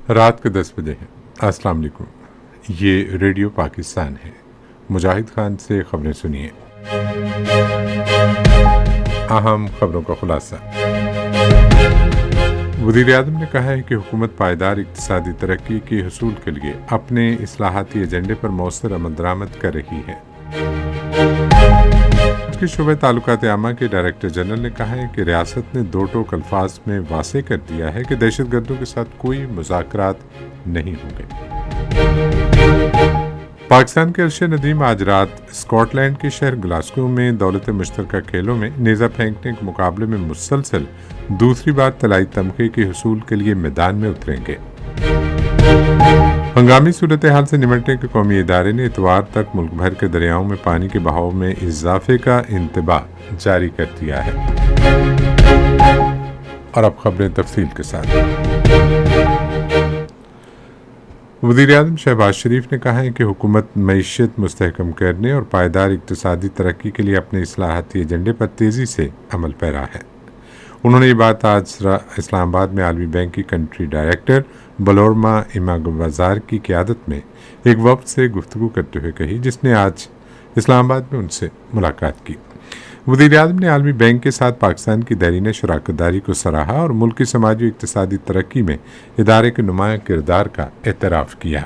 رات کے 10 بجے ہیں۔ السلام علیکم، یہ ریڈیو پاکستان ہے۔ مجاہد خان سے خبریں سنیے۔ اہم خبروں کا خلاصہ۔ وزیر اعظم نے کہا ہے کہ حکومت پائیدار اقتصادی ترقی کے حصول کے لیے اپنے اصلاحاتی ایجنڈے پر مؤثر عمل درآمد کر رہی ہے۔ کے شعبہ تعلقات عامہ کے ڈائریکٹر جنرل نے کہا ہے کہ ریاست نے دو ٹوک الفاظ میں واضح کر دیا ہے کہ دہشت گردوں کے ساتھ کوئی مذاکرات نہیں ہوں گے۔ پاکستان کے ارشد ندیم آج رات اسکاٹ لینڈ کے شہر گلاسگو میں دولت مشترکہ کھیلوں میں نیزہ پھینکنے کے مقابلے میں مسلسل دوسری بار طلائی تمغے کے حصول کے لیے میدان میں اتریں گے۔ ہنگامی صورتحال سے نمٹنے کے قومی ادارے نے اتوار تک ملک بھر کے دریاؤں میں پانی کے بہاؤ میں اضافے کا انتباہ جاری کر دیا ہے۔ اور اب خبریں تفصیل کے ساتھ۔ وزیر اعظم شہباز شریف نے کہا ہے کہ حکومت معیشت مستحکم کرنے اور پائیدار اقتصادی ترقی کے لیے اپنے اصلاحاتی ایجنڈے پر تیزی سے عمل پیرا ہے۔ انہوں نے یہ بات آج اسلام آباد میں عالمی بینک کی کنٹری ڈائریکٹر بلورما اماگوازار کی قیادت میں ایک وفد سے گفتگو کرتے ہوئے کہی، جس نے آج اسلام آباد میں ان سے ملاقات کی۔ وزیر اعظم نے عالمی بینک کے ساتھ پاکستان کی دیرینہ شراکت داری کو سراہا اور ملک کی سماجی و اقتصادی ترقی میں ادارے کے نمایاں کردار کا اعتراف کیا۔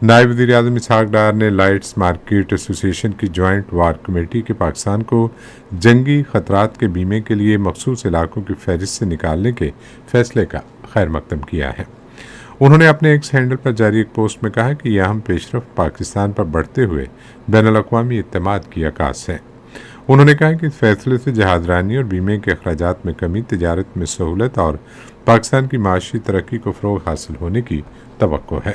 نائب وزیر اعظم اسحاق ڈار نے لائٹس مارکیٹ ایسوسی ایشن کی جوائنٹ وار کمیٹی کے پاکستان کو جنگی خطرات کے بیمے کے لیے مخصوص علاقوں کی فہرست سے نکالنے کے فیصلے کا خیر مقدم کیا ہے۔ انہوں نے اپنے ایکس ہینڈل پر جاری ایک پوسٹ میں کہا کہ یہ اہم پیش رفت پاکستان پر بڑھتے ہوئے بین الاقوامی اعتماد کی عکاس ہے۔ انہوں نے کہا کہ اس فیصلے سے جہاز رانی اور بیمے کے اخراجات میں کمی، تجارت میں سہولت اور پاکستان کی معاشی ترقی کو فروغ حاصل ہونے کی توقع ہے۔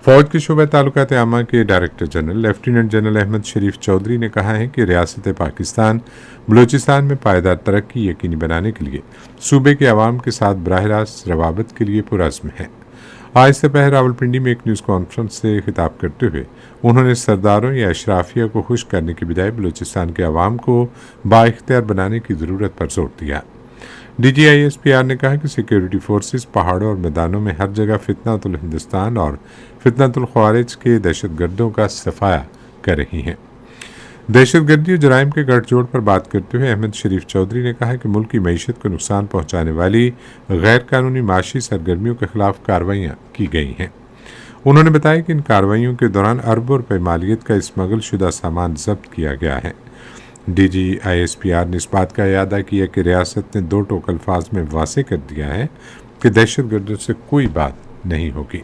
فوج کے شعبہ تعلقات عامہ کے director general lieutenant general Ahmed Sharif Chaudhry نے کہا ہے کہ ریاست پاکستان بلوچستان میں پائیدار ترقی یقینی بنانے کے لیے صوبے کے عوام کے ساتھ براہ راست روابط کے لیے پرعزم ہے۔ آج سپہر راولپنڈی میں ایک نیوز کانفرنس سے خطاب کرتے ہوئے انہوں نے سرداروں یا اشرافیہ کو خوش کرنے کے بجائے بلوچستان کے عوام کو بااختیار بنانے کی ضرورت پر زور دیا۔ D G I S P R نے کہا کہ سیکیورٹی فورسز پہاڑوں اور میدانوں میں ہر جگہ فتنۃ الہندوستان اور فتنۃ الخوارج کے دہشت گردوں کا صفایا کر رہی ہیں۔ دہشت گردی اور جرائم کے گٹھ جوڑ پر بات کرتے ہوئے احمد شریف چودھری نے کہا کہ ملک کی معیشت کو نقصان پہنچانے والی غیر قانونی معاشی سرگرمیوں کے خلاف کارروائیاں کی گئی ہیں۔ انہوں نے بتایا کہ ان کارروائیوں کے دوران اربوں روپے مالیت کا اسمگل شدہ سامان ضبط کیا گیا ہے۔ D G I S P R نے اس بات کا اعادہ کیا کہ ریاست نے دو ٹوک الفاظ میں واضح کر دیا ہے کہ دہشت گردوں سے کوئی بات نہیں ہوگی۔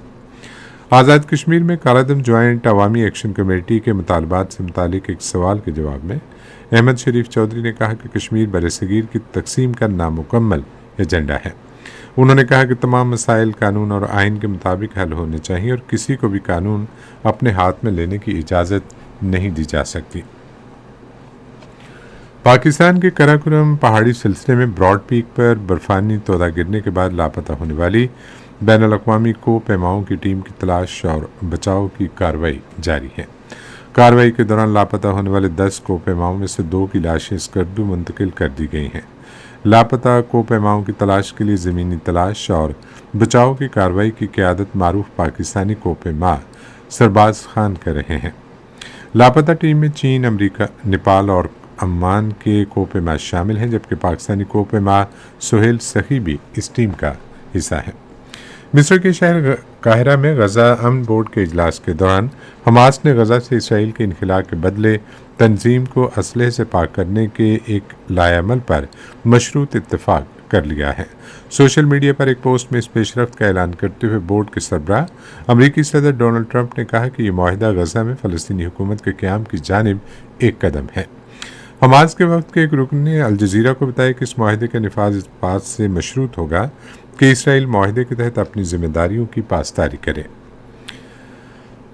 آزاد کشمیر میں کالعدم جوائنٹ عوامی ایکشن کمیٹی کے مطالبات سے متعلق ایک سوال کے جواب میں احمد شریف چودھری نے کہا کہ کشمیر برصغیر کی تقسیم کا نامکمل ایجنڈا ہے۔ انہوں نے کہا کہ تمام مسائل قانون اور آئین کے مطابق حل ہونے چاہیے اور کسی کو بھی قانون اپنے ہاتھ میں لینے کی اجازت نہیں دی جا سکتی۔ پاکستان کے کراکورم پہاڑی سلسلے میں براڈ پیک پر برفانی تودہ گرنے کے بعد لاپتہ ہونے والی بین الاقوامی کو پیماؤں کی ٹیم کی تلاش اور بچاؤ کی کارروائی جاری ہے۔ کارروائی کے دوران لاپتہ ہونے والے 10 کو پیماؤں میں سے 2 کی لاشیں اسکردو منتقل کر دی گئی ہیں۔ لاپتہ کو پیماؤں کی تلاش کے لیے زمینی تلاش اور بچاؤ کی کارروائی کی قیادت معروف پاکستانی کو پیما سرباز خان کر رہے ہیں۔ لاپتہ ٹیم میں چین، امریکہ، نیپال اور عمان کے کوپیما شامل ہیں، جبکہ پاکستانی کوپیما سہیل سخی بھی اس ٹیم کا حصہ ہے۔ مصر کے شہر قاہرہ میں غزہ امن بورڈ کے اجلاس کے دوران حماس نے غزہ سے اسرائیل کے انخلاء کے بدلے تنظیم کو اسلحے سے پاک کرنے کے ایک لائحہ عمل پر مشروط اتفاق کر لیا ہے۔ سوشل میڈیا پر ایک پوسٹ میں اس پیش رفت کا اعلان کرتے ہوئے بورڈ کے سربراہ امریکی صدر ڈونلڈ ٹرمپ نے کہا کہ یہ معاہدہ غزہ میں فلسطینی حکومت کے قیام کی جانب ایک قدم ہے۔ حماس کے وفد کے ایک رکن نے الجزیرہ کو بتایا کہ اس معاہدے کا نفاذ اس بات سے مشروط ہوگا کہ اسرائیل معاہدے کے تحت اپنی ذمہ داریوں کی پاسداری کرے۔